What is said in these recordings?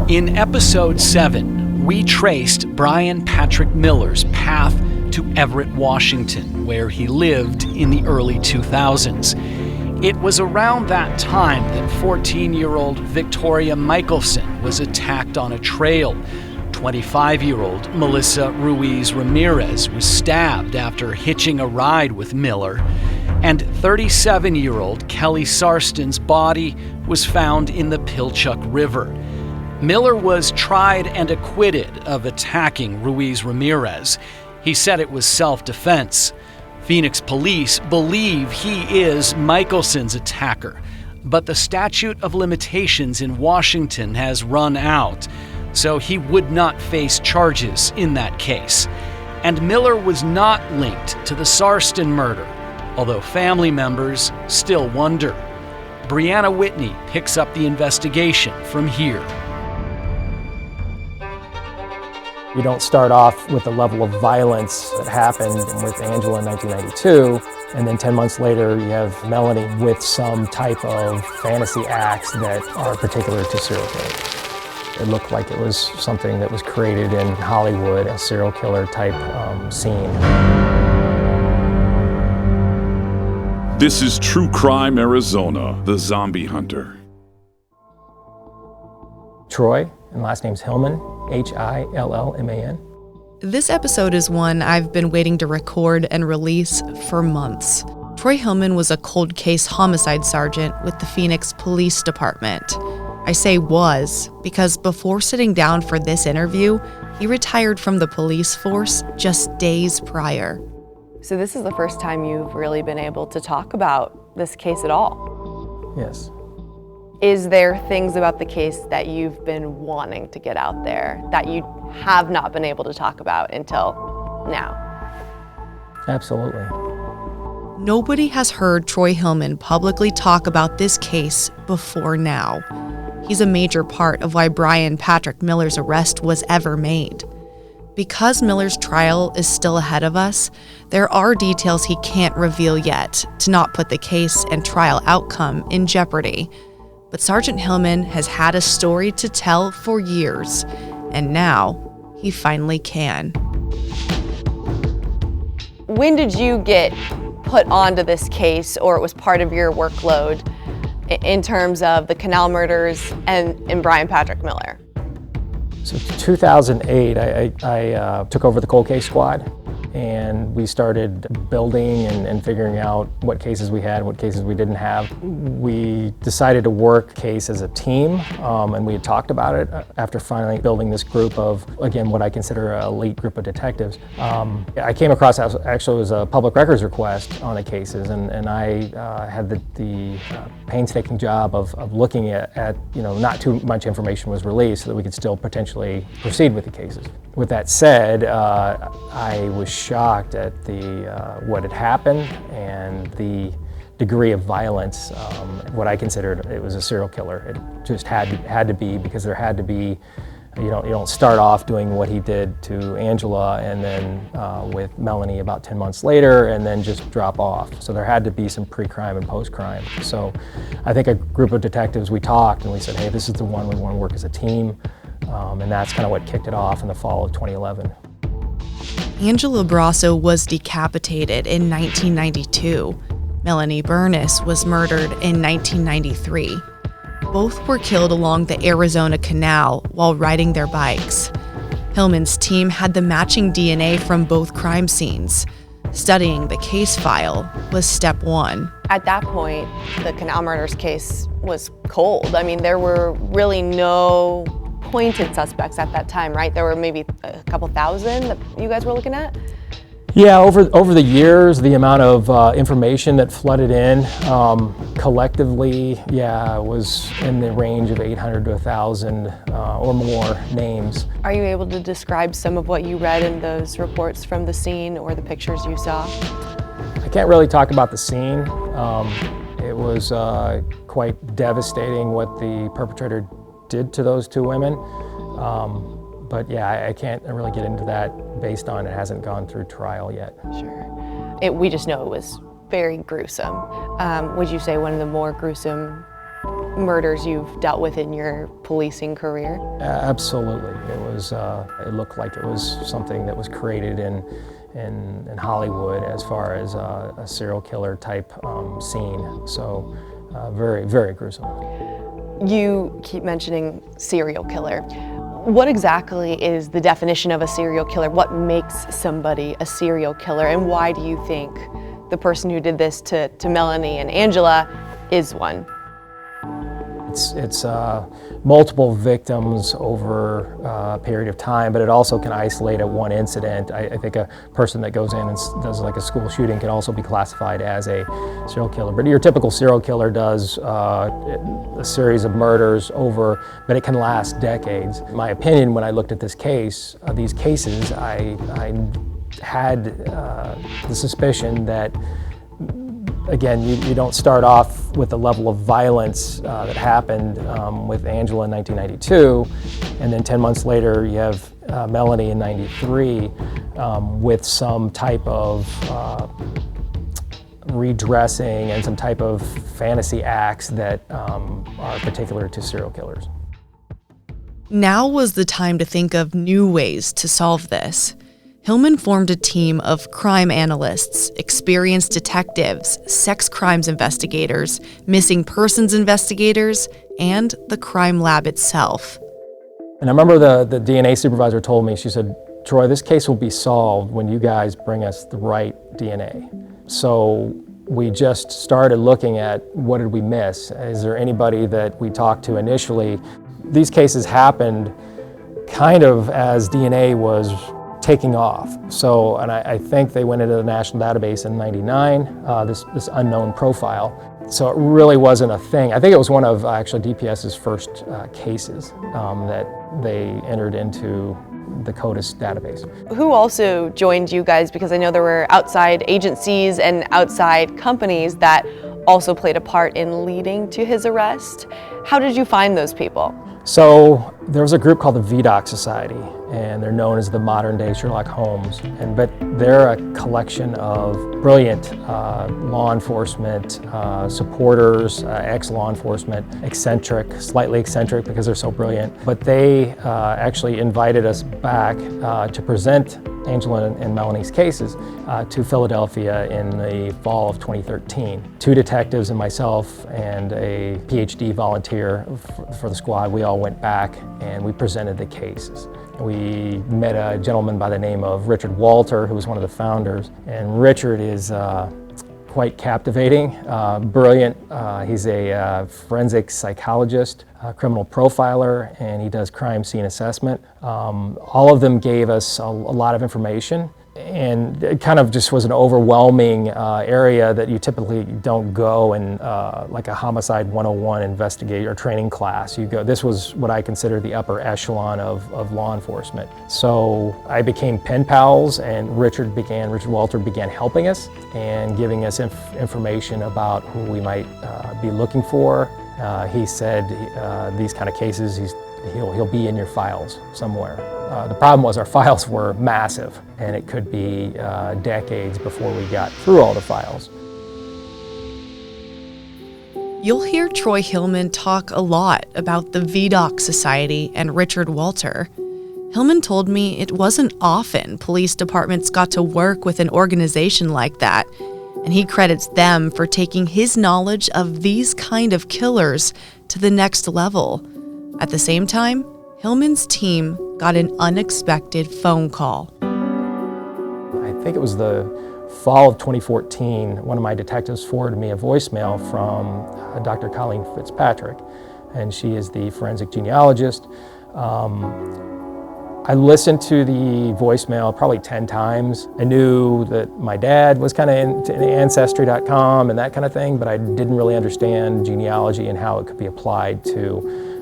In episode 7, we traced Brian Patrick Miller's path to Everett, Washington, where he lived in the early 2000s. It was around that time that 14-year-old Victoria Michelson was attacked on a trail. 25-year-old Melissa Ruiz Ramirez was stabbed after hitching a ride with Miller. And 37-year-old Kelly Sarston's body was found in the Pilchuck River. Miller was tried and acquitted of attacking Ruiz Ramirez. He said it was self-defense. Phoenix police believe he is Michelson's attacker, but the statute of limitations in Washington has run out, so he would not face charges in that case. And Miller was not linked to the Sarston murder, although family members still wonder. Brianna Whitney picks up the investigation from here. We don't start off with the level of violence that happened with Angela in 1992, and then 10 months later you have Melanie with some type of fantasy acts that are particular to serial killers. It looked like it was something that was created in Hollywood, a serial killer type scene. This is True Crime Arizona, The Zombie Hunter. Troy, and last name's Hillman, Hillman. This episode is one I've been waiting to record and release for months. Troy Hillman was a cold case homicide sergeant with the Phoenix Police Department. I say was because before sitting down for this interview, he retired from the police force just days prior. So this is the first time you've really been able to talk about this case at all? Yes. Is there things about the case that you've been wanting to get out there that you have not been able to talk about until now? Absolutely. Nobody has heard Troy Hillman publicly talk about this case before now. He's a major part of why Brian Patrick Miller's arrest was ever made. Because Miller's trial is still ahead of us, there are details he can't reveal yet to not put the case and trial outcome in jeopardy. But Sergeant Hillman has had a story to tell for years, and now he finally can. When did you get put onto this case, or it was part of your workload in terms of the Canal Murders and Brian Patrick Miller? So 2008, I took over the cold case squad, and we started building and figuring out what cases we had and what cases we didn't have. We decided to work case as a team, and we had talked about it after finally building this group of, again, what I consider an elite group of detectives. I came across, actually, it was a public records request on the cases, and I had the painstaking job of looking at, not too much information was released so that we could still potentially proceed with the cases. With that said, I was shocked at what had happened and the degree of violence. What I considered it was a serial killer. It just had to be, because there had to be. You don't start off doing what he did to Angela and then with Melanie about 10 months later and then just drop off. So there had to be some pre-crime and post-crime. So I think a group of detectives, we talked and we said, hey, this is the one, we want to work as a team. And that's kind of what kicked it off in the fall of 2011. Angela Brasso was decapitated in 1992. Melanie Burness was murdered in 1993. Both were killed along the Arizona Canal while riding their bikes. Hillman's team had the matching DNA from both crime scenes. Studying the case file was step one. At that point, the Canal Murders case was cold. I mean, there were really no pointed suspects at that time, right? There were maybe a couple thousand that you guys were looking at? Yeah, over the years, the amount of information that flooded in collectively, was in the range of 800 to 1,000 or more names. Are you able to describe some of what you read in those reports from the scene or the pictures you saw? I can't really talk about the scene. It was quite devastating what the perpetrator did to those two women. But yeah, I can't really get into that based on it hasn't gone through trial yet. Sure. We just know it was very gruesome. Would you say one of the more gruesome murders you've dealt with in your policing career? Absolutely. It looked like it was something that was created in Hollywood as far as a serial killer type scene. So very, very gruesome. You keep mentioning serial killer. What exactly is the definition of a serial killer? What makes somebody a serial killer, and why do you think the person who did this to Melanie and Angela is one? It's multiple victims over a period of time, but it also can isolate at one incident. I think a person that goes in and does like a school shooting can also be classified as a serial killer. But your typical serial killer does a series of murders over, but it can last decades. In my opinion, when I looked at these cases, I had the suspicion that, again, you don't start off with the level of violence that happened with Angela in 1992, and then 10 months later you have Melanie in 93 with some type of redressing and some type of fantasy acts that are particular to serial killers. Now was the time to think of new ways to solve this. Hillman formed a team of crime analysts, experienced detectives, sex crimes investigators, missing persons investigators, and the crime lab itself. And I remember the DNA supervisor told me, she said, "Troy, this case will be solved when you guys bring us the right DNA." So we just started looking at what did we miss? Is there anybody that we talked to initially? These cases happened kind of as DNA was taking off. So, and I think they went into the national database in '99, this unknown profile. So it really wasn't a thing. I think it was one of actually DPS's first cases that they entered into the CODIS database. Who also joined you guys? Because I know there were outside agencies and outside companies that also played a part in leading to his arrest. How did you find those people? So there was a group called the VDOC Society, and they're known as the modern day Sherlock Holmes. But they're a collection of brilliant law enforcement supporters, ex-law enforcement, slightly eccentric because they're so brilliant. But they actually invited us back to present Angela and Melanie's cases to Philadelphia in the fall of 2013. Two detectives and myself and a PhD volunteer for the squad, we all went back and we presented the cases. We met a gentleman by the name of Richard Walter, who was one of the founders. And Richard is quite captivating, brilliant. He's a forensic psychologist, criminal profiler, and he does crime scene assessment. All of them gave us a lot of information, and it kind of just was an overwhelming area that you typically don't go in like a homicide 101 investigator training class. You go, this was what I consider the upper echelon of law enforcement. So I became pen pals, and Richard Walter began helping us and giving us information about who we might be looking for. He said these kind of cases, he'll be in your files somewhere. The problem was our files were massive, and it could be decades before we got through all the files. You'll hear Troy Hillman talk a lot about the VDOC Society and Richard Walter. Hillman told me it wasn't often police departments got to work with an organization like that, and he credits them for taking his knowledge of these kind of killers to the next level. At the same time, Hillman's team got an unexpected phone call. I think it was the fall of 2014, one of my detectives forwarded me a voicemail from Dr. Colleen Fitzpatrick, and she is the forensic genealogist. I listened to the voicemail probably 10 times. I knew that my dad was kind of into Ancestry.com and that kind of thing, but I didn't really understand genealogy and how it could be applied to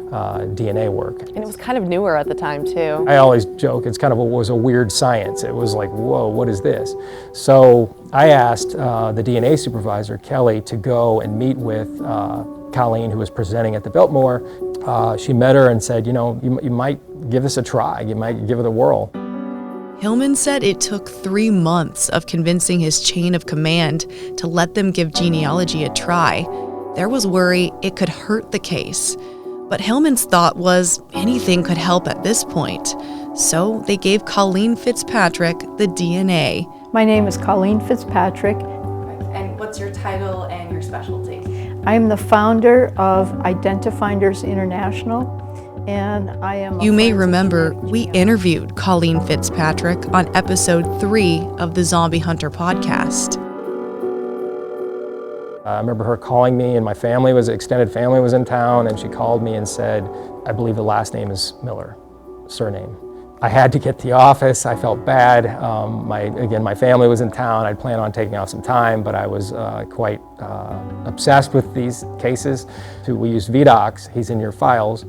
DNA work. And it was kind of newer at the time too. I always joke, it's kind of was a weird science. It was like, whoa, what is this? So I asked the DNA supervisor, Kelly, to go and meet with Colleen, who was presenting at the Biltmore. She met her and said, you know, you might give this a try. You might give it a whirl. Hillman said it took 3 months of convincing his chain of command to let them give genealogy a try. There was worry it could hurt the case. But Hillman's thought was anything could help at this point. So they gave Colleen Fitzpatrick the DNA. My name is Colleen Fitzpatrick. And what's your title and your specialty? I'm the founder of Identifinders International, and I am You may remember we interviewed Colleen Fitzpatrick on episode 3 of the Zombie Hunter podcast. I remember her calling me, and my extended family was in town, and she called me and said, I believe the last name is Miller, surname. I had to get to the office. I felt bad. My family was in town. I'd planned on taking off some time, but I was quite obsessed with these cases. So we used VDocs. He's in your files.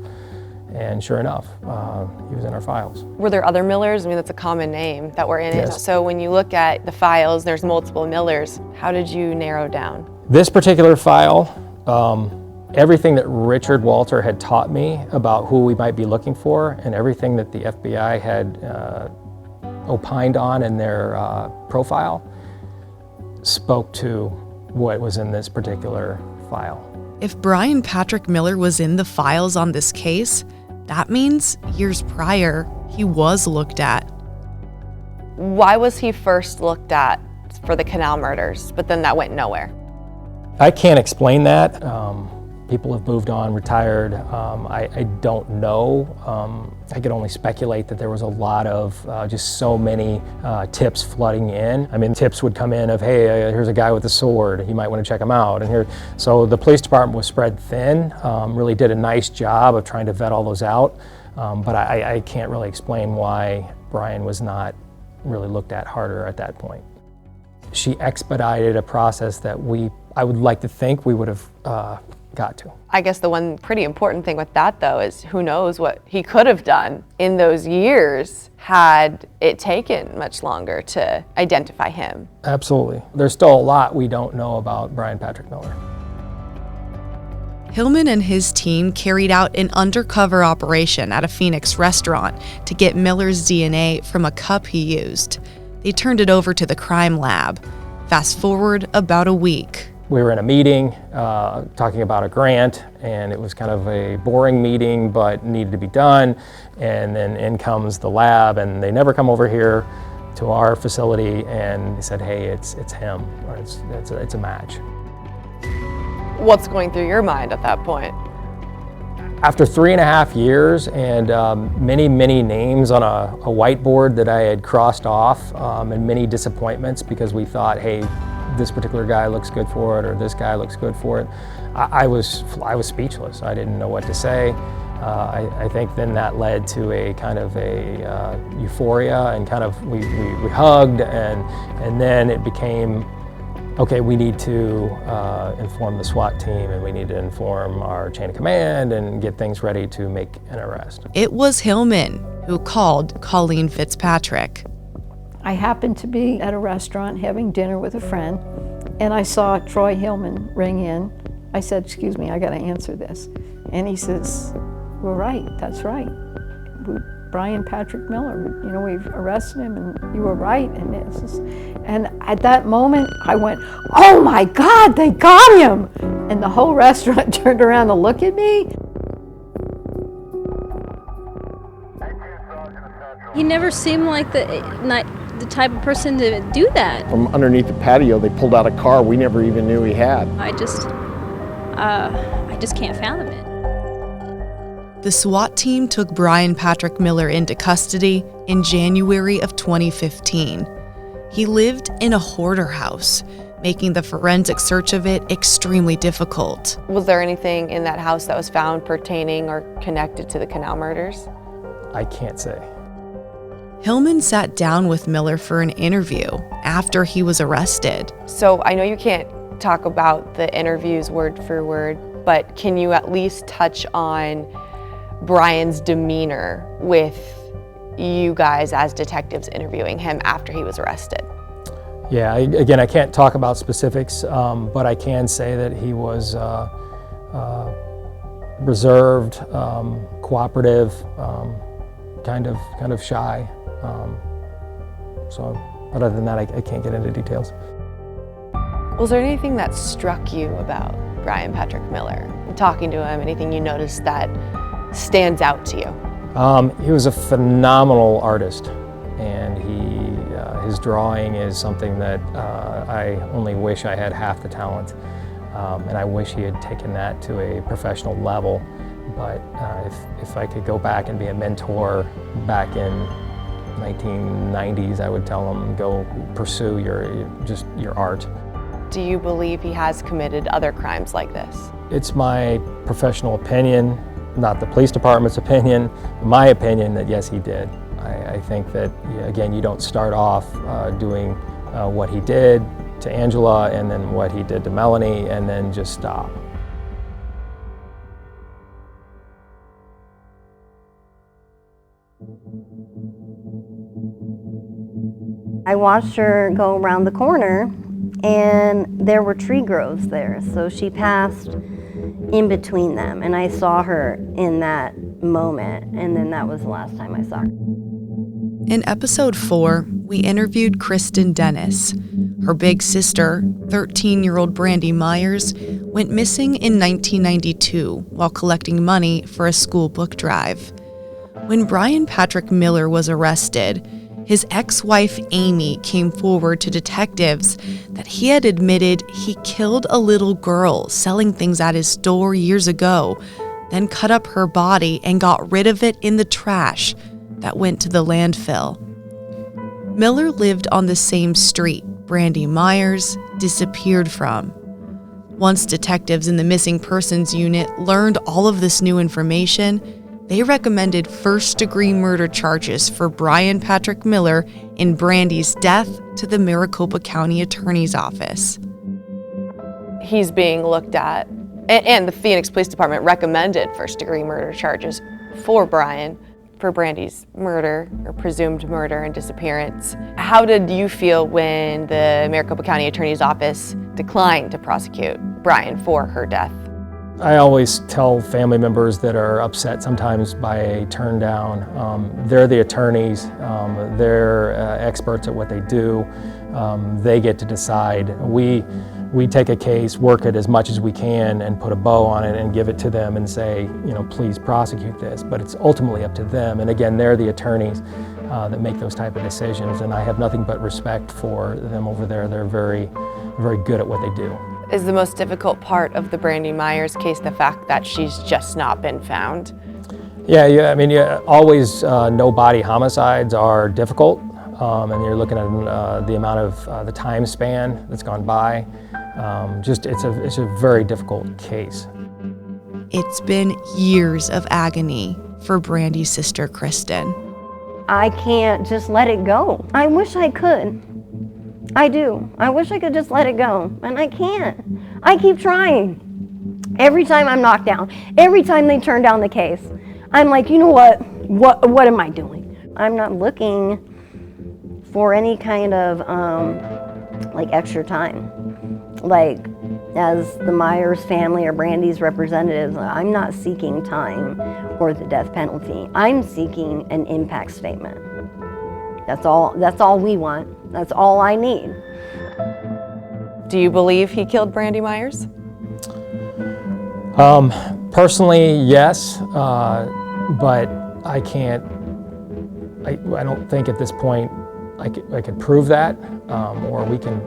And sure enough, he was in our files. Were there other Millers? I mean, that's a common name that were in it. Yes. So when you look at the files, there's multiple Millers. How did you narrow down? This particular file, everything that Richard Walter had taught me about who we might be looking for and everything that the FBI had opined on in their profile spoke to what was in this particular file. If Brian Patrick Miller was in the files on this case, that means years prior, he was looked at. Why was he first looked at for the Canal Murders, but then that went nowhere? I can't explain that. People have moved on, retired. I don't know. I could only speculate that there was a lot of just so many tips flooding in. I mean, tips would come in of, hey, here's a guy with a sword. You might want to check him out. So the police department was spread thin, really did a nice job of trying to vet all those out. But I can't really explain why Brian was not really looked at harder at that point. She expedited a process that I would like to think we would have got to. I guess the one pretty important thing with that, though, is who knows what he could have done in those years had it taken much longer to identify him. Absolutely. There's still a lot we don't know about Brian Patrick Miller. Hillman and his team carried out an undercover operation at a Phoenix restaurant to get Miller's DNA from a cup he used. They turned it over to the crime lab. Fast forward about a week. We were in a meeting talking about a grant, and it was kind of a boring meeting but needed to be done. And then in comes the lab, and they never come over here to our facility, and they said, hey, it's him, or it's a match. What's going through your mind at that point? After 3.5 years and many names on a whiteboard that I had crossed off, and many disappointments because we thought, hey, this particular guy looks good for it, or this guy looks good for it, I was speechless. I didn't know what to say. I think then that led to a kind of a euphoria, and kind of we hugged, and then it became, okay, we need to inform the SWAT team, and we need to inform our chain of command and get things ready to make an arrest. It was Hillman who called Colleen Fitzpatrick. I happened to be at a restaurant having dinner with a friend, and I saw Troy Hillman ring in. I said, excuse me, I got to answer this. And he says, we're right, that's right. Brian Patrick Miller, we've arrested him, and you were right. And at that moment, I went, oh my God, they got him! And the whole restaurant turned around to look at me. He never seemed like the type of person to do that. From underneath the patio, they pulled out a car we never even knew he had. I just can't fathom it. The SWAT team took Brian Patrick Miller into custody in January of 2015. He lived in a hoarder house, making the forensic search of it extremely difficult. Was there anything in that house that was found pertaining or connected to the Canal Murders? I can't say. Hillman sat down with Miller for an interview after he was arrested. So I know you can't talk about the interviews word for word, but can you at least touch on Brian's demeanor with you guys as detectives interviewing him after he was arrested? Yeah, again, I can't talk about specifics, but I can say that he was reserved, cooperative, kind of shy. So other than that, I can't get into details. Was there anything that struck you about Brian Patrick Miller? Talking to him, anything you noticed that stands out to you? He was a phenomenal artist, and his drawing is something that I only wish I had half the talent, and I wish he had taken that to a professional level. But if I could go back and be a mentor back in 1990s, I would tell him, go pursue your art. Do you believe he has committed other crimes like this? It's my professional opinion, not the police department's opinion, my opinion that yes, he did. I think that, again, you don't start off doing what he did to Angela and then what he did to Melanie and then just stop. I watched her go around the corner and there were tree groves there. So she passed in between them and I saw her in that moment, and then that was the last time I saw her. In episode 4, we interviewed Kristen Dennis. Her big sister, 13-year-old Brandy Myers, went missing in 1992 while collecting money for a school book drive. When Brian Patrick Miller was arrested, his ex-wife Amy came forward to detectives that he had admitted he killed a little girl selling things at his store years ago, then cut up her body and got rid of it in the trash that went to the landfill. Miller lived on the same street Brandy Myers disappeared from. Once detectives in the missing persons unit learned all of this new information, they recommended first-degree murder charges for Brian Patrick Miller in Brandy's death to the Maricopa County Attorney's Office. He's being looked at, and the Phoenix Police Department recommended first-degree murder charges for Brian for Brandy's murder, or presumed murder and disappearance. How did you feel when the Maricopa County Attorney's Office declined to prosecute Brian for her death? I always tell family members that are upset sometimes by a turn down, they're the attorneys, they're experts at what they do, they get to decide. We take a case, work it as much as we can and put a bow on it and give it to them and say, please prosecute this, but it's ultimately up to them. And again, they're the attorneys that make those type of decisions, and I have nothing but respect for them over there. They're very, very good at what they do. Is the most difficult part of the Brandy Myers case the fact that she's just not been found? Yeah, always no body homicides are difficult, and you're looking at the amount of the time span that's gone by. It's a very difficult case. It's been years of agony for Brandy's sister, Kristen. I can't just let it go. I wish I could. I do. I wish I could just let it go, and I can't. I keep trying. Every time I'm knocked down, every time they turn down the case, I'm like, you know what? What am I doing? I'm not looking for any kind of extra time. Like, as the Myers family or Brandy's representatives, I'm not seeking time or the death penalty. I'm seeking an impact statement. That's all we want. That's all I need. Do you believe he killed Brandy Myers? Personally, yes, but I can't. I don't think at this point I could prove that, or we can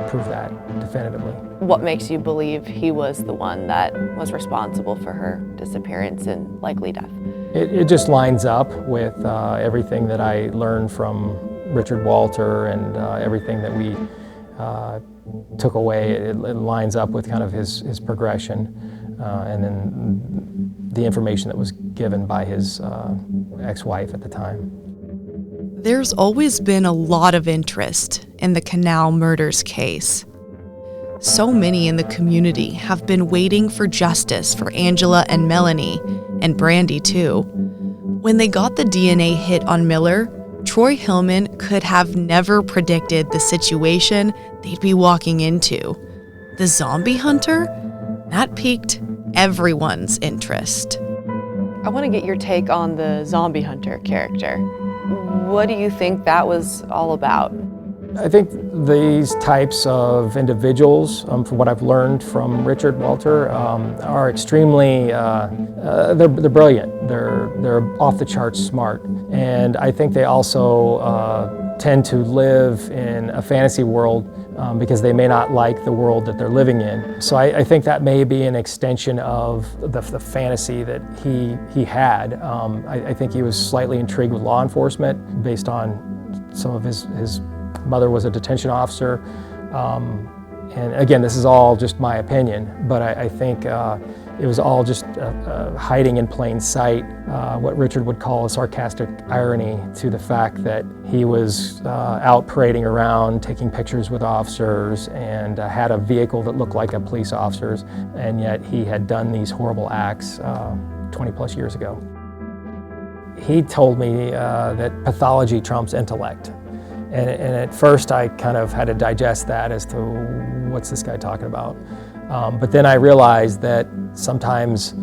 prove that definitively. What makes you believe he was the one that was responsible for her disappearance and likely death? It just lines up with everything that I learned from Richard Walter and everything that we took away. It lines up with kind of his progression, and then the information that was given by his ex-wife at the time. There's always been a lot of interest in the Canal Murders case. So many in the community have been waiting for justice for Angela and Melanie, and Brandy too. When they got the DNA hit on Miller, Troy Hillman could have never predicted the situation they'd be walking into. The zombie hunter? That piqued everyone's interest. I want to get your take on the zombie hunter character. What do you think that was all about? I think these types of individuals, from what I've learned from Richard Walter, are extremely, they're brilliant. They're off the charts smart. And I think they also tend to live in a fantasy world because they may not like the world that they're living in. So I think that may be an extension of the fantasy that he had. I think he was slightly intrigued with law enforcement based on some of his mother was a detention officer. And again, this is all just my opinion, but I think it was all just hiding in plain sight, what Richard would call a sarcastic irony to the fact that he was out parading around, taking pictures with officers, and had a vehicle that looked like a police officer's, and yet he had done these horrible acts 20 plus years ago. He told me that pathology trumps intellect. And at first I kind of had to digest that as to what's this guy talking about. But then I realized that sometimes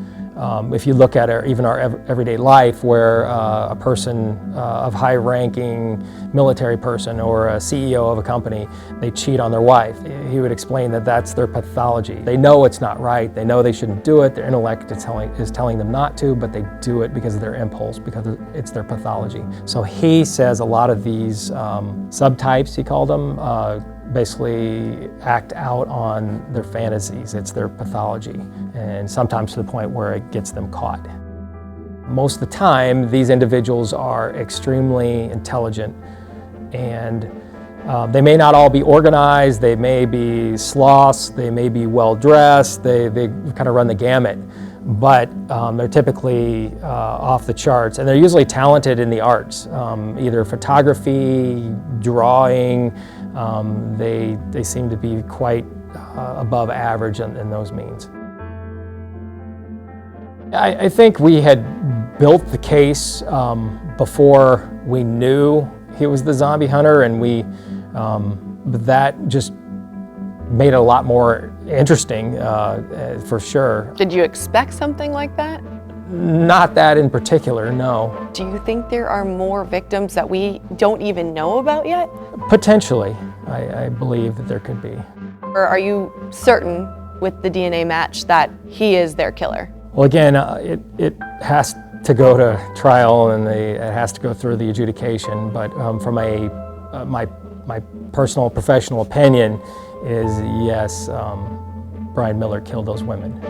if you look at even our everyday life where a person of high-ranking military person or a CEO of a company, they cheat on their wife, he would explain that that's their pathology. They know it's not right, they know they shouldn't do it, their intellect is telling them not to, but they do it because of their impulse, because it's their pathology. So he says a lot of these subtypes, he called them, basically act out on their fantasies. It's their pathology, and sometimes to the point where it gets them caught. Most of the time, these individuals are extremely intelligent, and they may not all be organized, they may be sloths, they may be well-dressed, they kind of run the gamut, but they're typically off the charts, and they're usually talented in the arts, either photography, drawing. They seem to be quite above average in those means. I think we had built the case before we knew he was the zombie hunter, and that just made it a lot more interesting for sure. Did you expect something like that? Not that in particular, no. Do you think there are more victims that we don't even know about yet? Potentially, I believe that there could be. Or are you certain with the DNA match that he is their killer? Well, again, it has to go to trial and it has to go through the adjudication, but from my personal professional opinion is yes, Brian Miller killed those women.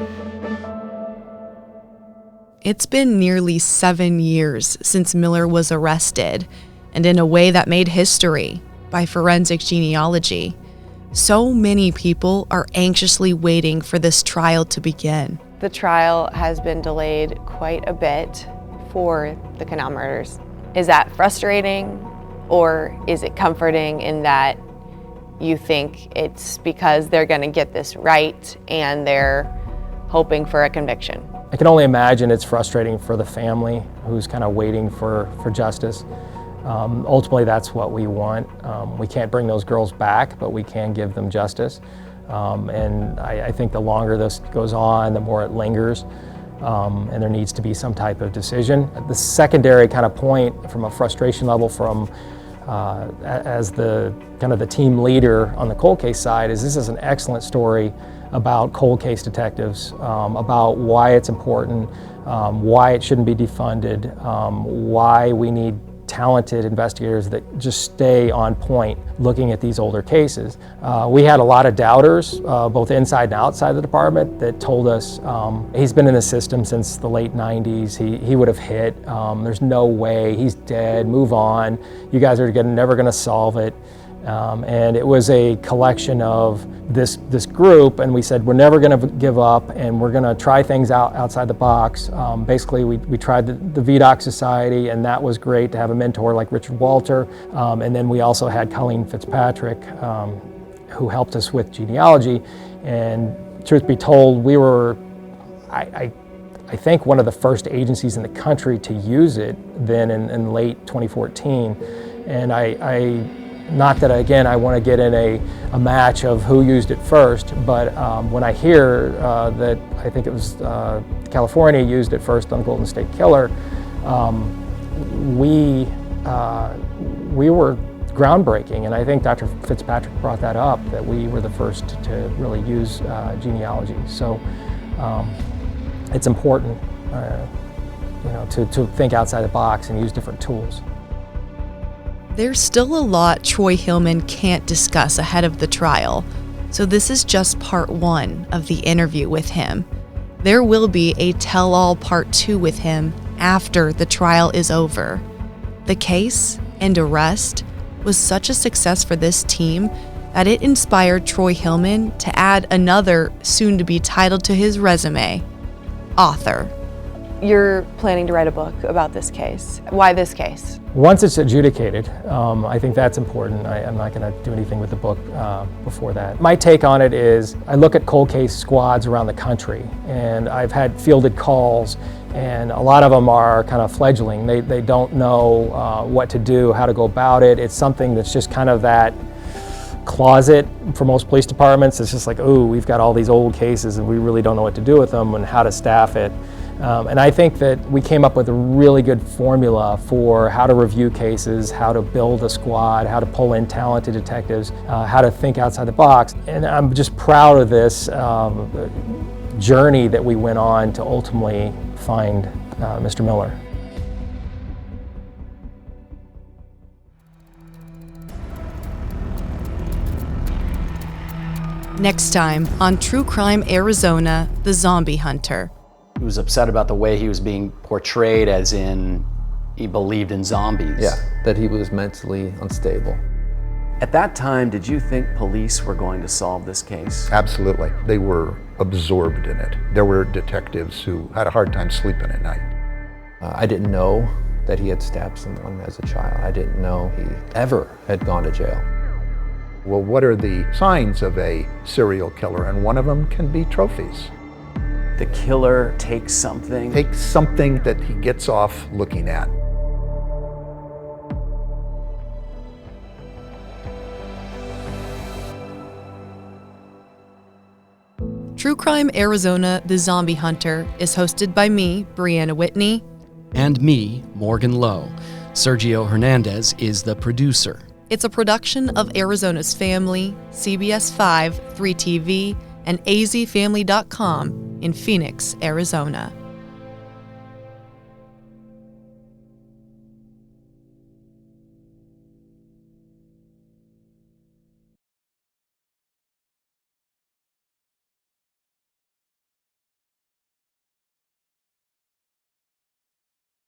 It's been nearly 7 years since Miller was arrested, and in a way that made history by forensic genealogy. So many people are anxiously waiting for this trial to begin. The trial has been delayed quite a bit for the Canal Murders. Is that frustrating, or is it comforting in that you think it's because they're going to get this right and they're hoping for a conviction? I can only imagine it's frustrating for the family who's kind of waiting for justice. Ultimately, that's what we want. We can't bring those girls back, but we can give them justice. And I think the longer this goes on, the more it lingers, and there needs to be some type of decision. The secondary kind of point from a frustration level from as the kind of the team leader on the cold case side is this is an excellent story about cold case detectives, about why it's important, why it shouldn't be defunded, why we need talented investigators that just stay on point looking at these older cases. We had a lot of doubters, both inside and outside the department, that told us he's been in the system since the late 90s, he would have hit, there's no way, he's dead, move on, you guys are never gonna solve it. And it was a collection of this group, and we said we're never going to give up, and we're going to try things outside the box. Basically, we tried the VDOC Society, and that was great to have a mentor like Richard Walter. And then we also had Colleen Fitzpatrick, who helped us with genealogy. And truth be told, we were, I think, one of the first agencies in the country to use it then in late 2014. And not that, again, I want to get in a match of who used it first, but when I hear that I think it was California used it first on Golden State Killer, we were groundbreaking, and I think Dr. Fitzpatrick brought that up, that we were the first to really use genealogy. So it's important to think outside the box and use different tools. There's still a lot Troy Hillman can't discuss ahead of the trial, so this is just part 1 of the interview with him. There will be a tell-all part 2 with him after the trial is over. The case and arrest was such a success for this team that it inspired Troy Hillman to add another soon-to-be title to his resume: author. You're planning to write a book about this case. Why this case? Once it's adjudicated, I think that's important. I'm not going to do anything with the book before that. My take on it is I look at cold case squads around the country, and I've had fielded calls, and a lot of them are kind of fledgling. They don't know what to do, how to go about it. It's something that's just kind of that closet for most police departments. It's just like, oh, we've got all these old cases and we really don't know what to do with them and how to staff it. And I think that we came up with a really good formula for how to review cases, how to build a squad, how to pull in talented detectives, how to think outside the box. And I'm just proud of this journey that we went on to ultimately find Mr. Miller. Next time on True Crime Arizona, The Zombie Hunter. He was upset about the way he was being portrayed, as in he believed in zombies. Yeah, that he was mentally unstable. At that time, did you think police were going to solve this case? Absolutely. They were absorbed in it. There were detectives who had a hard time sleeping at night. I didn't know that he had stabbed someone as a child. I didn't know he ever had gone to jail. Well, what are the signs of a serial killer? And one of them can be trophies. The killer takes something that he gets off looking at. True Crime Arizona, The Zombie Hunter is hosted by me, Brianna Whitney. And me, Morgan Lowe. Sergio Hernandez is the producer. It's a production of Arizona's Family, CBS 5, 3TV, and azfamily.com in Phoenix, Arizona.